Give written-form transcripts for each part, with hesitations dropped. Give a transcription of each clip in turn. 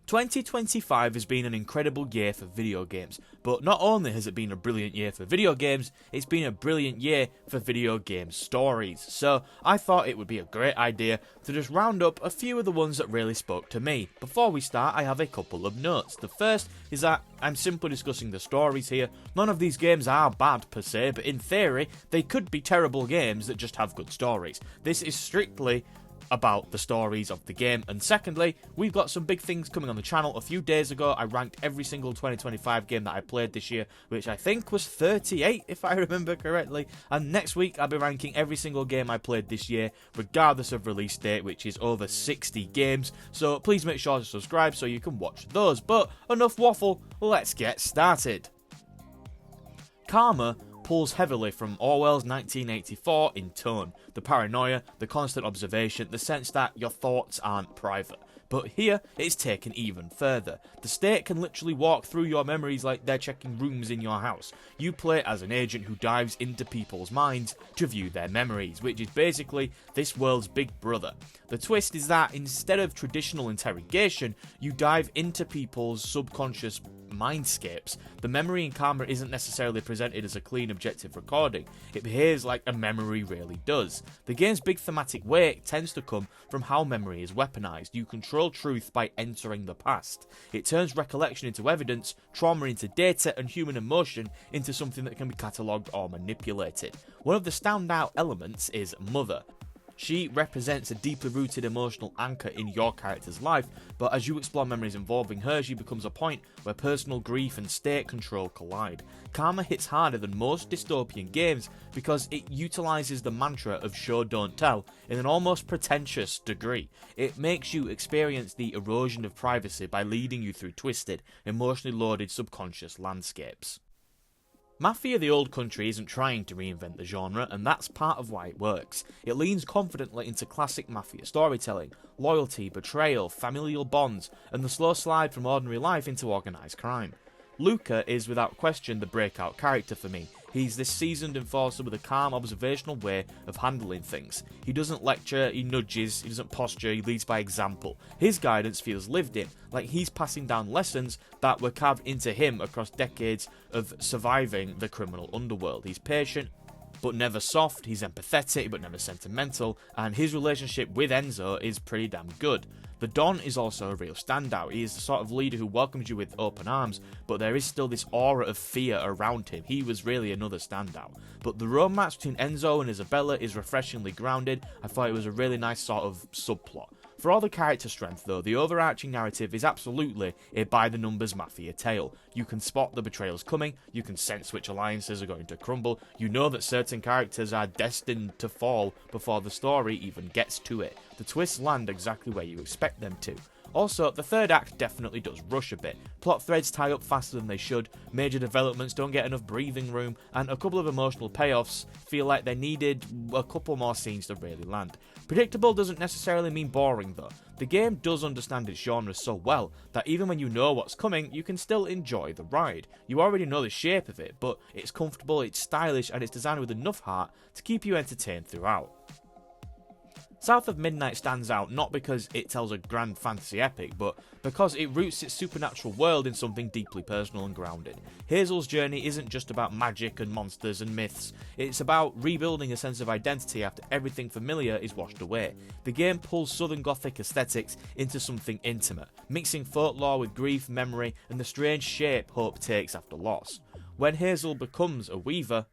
2025 has been an incredible year for video games, but not only has it been a brilliant year for video games, it's been a brilliant year for video game stories. So I thought it would be a great idea to just round up a few of the ones that really spoke to me. Before we start, I have a couple of notes. The first is that I'm simply discussing the stories here. None of these games are bad per se, but in theory, they could be terrible games that just have good stories. This is strictly about the stories of the game. And secondly, we've got some big things coming on the channel. A few days ago, I ranked every single 2025 game that I played this year, which I think was 38 if I remember correctly. And next week, I'll be ranking every single game I played this year, regardless of release date, which is over 60 games. So please make sure to subscribe so you can watch those. But enough waffle, let's get started. Karma pulls heavily from Orwell's 1984 in tone. The paranoia, the constant observation, the sense that your thoughts aren't private. But here, it's taken even further. The state can literally walk through your memories like they're checking rooms in your house. You play as an agent who dives into people's minds to view their memories, which is basically this world's big brother. The twist is that instead of traditional interrogation, you dive into people's subconscious mindscapes. The memory in Karma isn't necessarily presented as a clean objective recording. It behaves like a memory really does. The game's big thematic weight tends to come from how memory is weaponized. You control truth by entering the past. It turns recollection into evidence, trauma into data, and human emotion into something that can be catalogued or manipulated. One of the standout elements is Mother. She represents a deeply rooted emotional anchor in your character's life, but as you explore memories involving her, she becomes a point where personal grief and state control collide. Karma hits harder than most dystopian games because it utilises the mantra of show don't tell in an almost pretentious degree. It makes you experience the erosion of privacy by leading you through twisted, emotionally loaded subconscious landscapes. Mafia the Old Country isn't trying to reinvent the genre, and that's part of why it works. It leans confidently into classic Mafia storytelling, loyalty, betrayal, familial bonds, and the slow slide from ordinary life into organised crime. Luca is without question the breakout character for me. He's this seasoned enforcer with a calm, observational way of handling things. He doesn't lecture, he nudges, he doesn't posture, he leads by example. His guidance feels lived in, like he's passing down lessons that were carved into him across decades of surviving the criminal underworld. He's patient, but never soft, he's empathetic, but never sentimental, and his relationship with Enzo is pretty damn good. The Don is also a real standout. He is the sort of leader who welcomes you with open arms, but there is still this aura of fear around him. He was really another standout. But the romance between Enzo and Isabella is refreshingly grounded. I thought it was a really nice sort of subplot. For all the character strength though, the overarching narrative is absolutely a by-the-numbers Mafia tale. You can spot the betrayals coming, you can sense which alliances are going to crumble, you know that certain characters are destined to fall before the story even gets to it. The twists land exactly where you expect them to. Also, the third act definitely does rush a bit. Plot threads tie up faster than they should, major developments don't get enough breathing room, and a couple of emotional payoffs feel like they needed a couple more scenes to really land. Predictable doesn't necessarily mean boring though. The game does understand its genre so well that even when you know what's coming, you can still enjoy the ride. You already know the shape of it, but it's comfortable, it's stylish, and it's designed with enough heart to keep you entertained throughout. South of Midnight stands out not because it tells a grand fantasy epic, but because it roots its supernatural world in something deeply personal and grounded. Hazel's journey isn't just about magic and monsters and myths, it's about rebuilding a sense of identity after everything familiar is washed away. The game pulls Southern Gothic aesthetics into something intimate, mixing folklore with grief, memory, and the strange shape hope takes after loss. When Hazel becomes a weaver,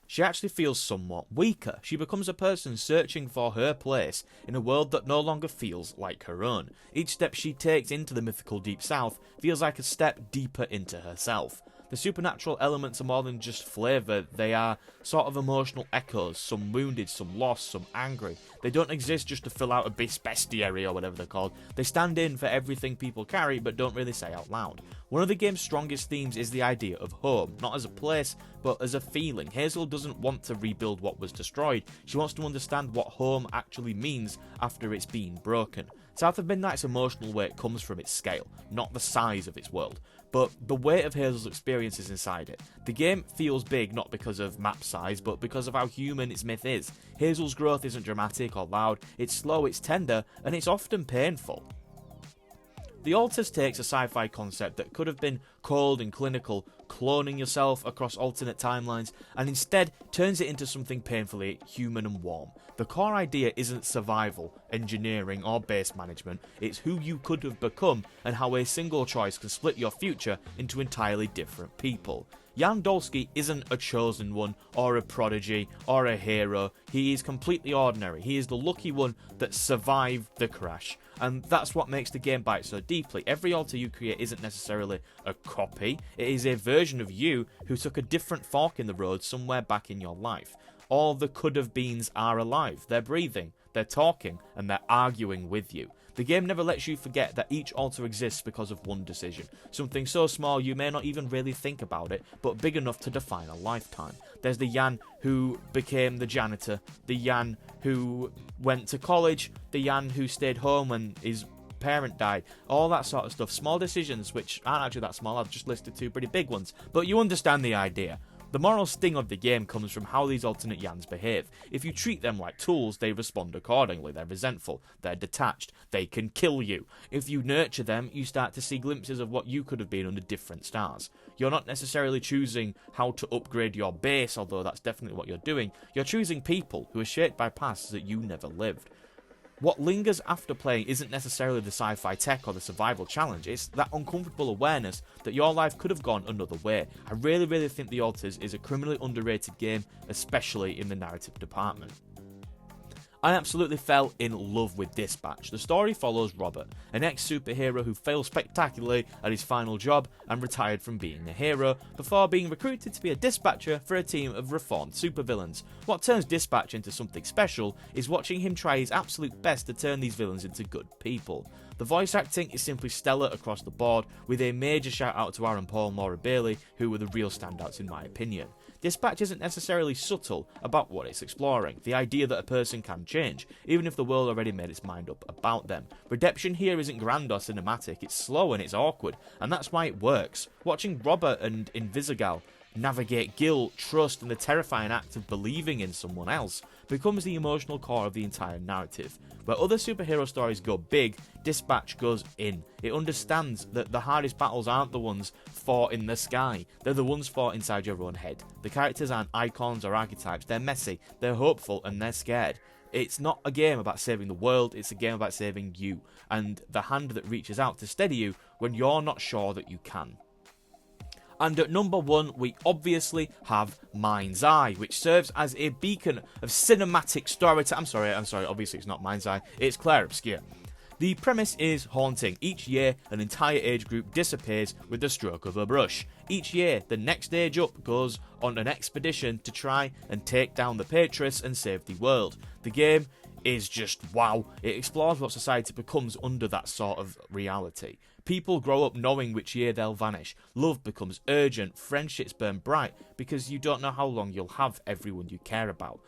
she actually feels somewhat weaker. She becomes a person searching for her place in a world that no longer feels like her own. Each step she takes into the mythical Deep South feels like a step deeper into herself. The supernatural elements are more than just flavour, they are sort of emotional echoes, some wounded, some lost, some angry. They don't exist just to fill out a bestiary or whatever they're called. They stand in for everything people carry but don't really say out loud. One of the game's strongest themes is the idea of home, not as a place, but as a feeling. Hazel doesn't want to rebuild what was destroyed, she wants to understand what home actually means after it's been broken. South of Midnight's emotional weight comes from its scale, not the size of its world, but the weight of Hazel's experiences inside it. The game feels big not because of map size, but because of how human its myth is. Hazel's growth isn't dramatic or loud, it's slow, it's tender, and it's often painful. The Alters takes a sci-fi concept that could have been cold and clinical, cloning yourself across alternate timelines, and instead turns it into something painfully human and warm. The core idea isn't survival, engineering, or base management, it's who you could have become and how a single choice can split your future into entirely different people. Jan Dolsky isn't a chosen one, or a prodigy, or a hero. He is completely ordinary. He is the lucky one that survived the crash. And that's what makes the game bite so deeply. Every alter you create isn't necessarily a copy. It is a version of you who took a different fork in the road somewhere back in your life. All the could-have-beens are alive. They're breathing, they're talking, and they're arguing with you. The game never lets you forget that each alter exists because of one decision. Something so small you may not even really think about it, but big enough to define a lifetime. There's the Jan who became the janitor, the Jan who went to college, the Jan who stayed home when his parent died, all that sort of stuff. Small decisions which aren't actually that small, I've just listed two pretty big ones, but you understand the idea. The moral sting of the game comes from how these alternate Jans behave. If you treat them like tools, they respond accordingly. They're resentful, they're detached, they can kill you. If you nurture them, you start to see glimpses of what you could have been under different stars. You're not necessarily choosing how to upgrade your base, although that's definitely what you're doing. You're choosing people who are shaped by pasts that you never lived. What lingers after playing isn't necessarily the sci-fi tech or the survival challenge, it's that uncomfortable awareness that your life could have gone another way. I really think The Alters is a criminally underrated game, especially in the narrative department. I absolutely fell in love with Dispatch. The story follows Robert, an ex-superhero who failed spectacularly at his final job and retired from being a hero, before being recruited to be a dispatcher for a team of reformed supervillains. What turns Dispatch into something special is watching him try his absolute best to turn these villains into good people. The voice acting is simply stellar across the board, with a major shout out to Aaron Paul and Laura Bailey, who were the real standouts in my opinion. Dispatch isn't necessarily subtle about what it's exploring, the idea that a person can change, even if the world already made its mind up about them. Redemption here isn't grand or cinematic, it's slow and it's awkward, and that's why it works. Watching Robert and Invisigal navigate guilt, trust, and the terrifying act of believing in someone else becomes the emotional core of the entire narrative. Where other superhero stories go big, Dispatch goes in. It understands that the hardest battles aren't the ones fought in the sky, they're the ones fought inside your own head. The characters aren't icons or archetypes, they're messy, they're hopeful, and they're scared. It's not a game about saving the world, it's a game about saving you, and the hand that reaches out to steady you when you're not sure that you can. And at number 1, we obviously have Mind's Eye, which serves as a beacon of cinematic storytelling. I'm sorry, obviously it's not Mind's Eye, it's Clair, Obscur. The premise is haunting. Each year, an entire age group disappears with the stroke of a brush. Each year, the next age up goes on an expedition to try and take down the Patriots and save the world. The game is just wow. It explores what society becomes under that sort of reality. People grow up knowing which year they'll vanish. Love becomes urgent, friendships burn bright because you don't know how long you'll have everyone you care about.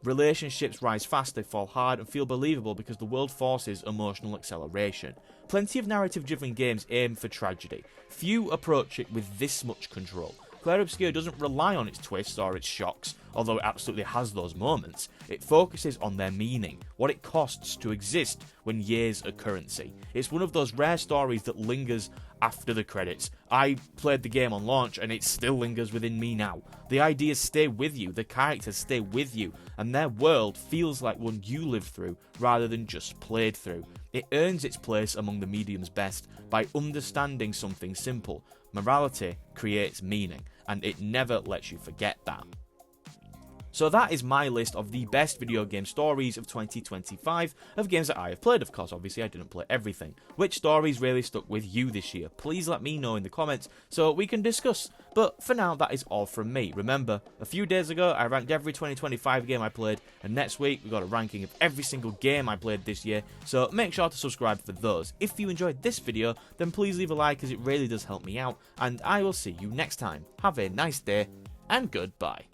Relationships rise fast, they fall hard, and feel believable because the world forces emotional acceleration. Plenty of narrative-driven games aim for tragedy. Few approach it with this much control. Clair Obscur doesn't rely on its twists or its shocks, although it absolutely has those moments. It focuses on their meaning, what it costs to exist when years are currency. It's one of those rare stories that lingers after the credits. I played the game on launch and it still lingers within me now. The ideas stay with you, the characters stay with you, and their world feels like one you lived through rather than just played through. It earns its place among the medium's best by understanding something simple. Morality creates meaning, and it never lets you forget that. So that is my list of the best video game stories of 2025, of games that I have played. Of course, obviously I didn't play everything. Which stories really stuck with you this year? Please let me know in the comments so we can discuss. But for now, that is all from me. Remember, a few days ago I ranked every 2025 game I played, and next week we got a ranking of every single game I played this year, so make sure to subscribe for those. If you enjoyed this video, then please leave a like as it really does help me out, and I will see you next time. Have a nice day, and goodbye.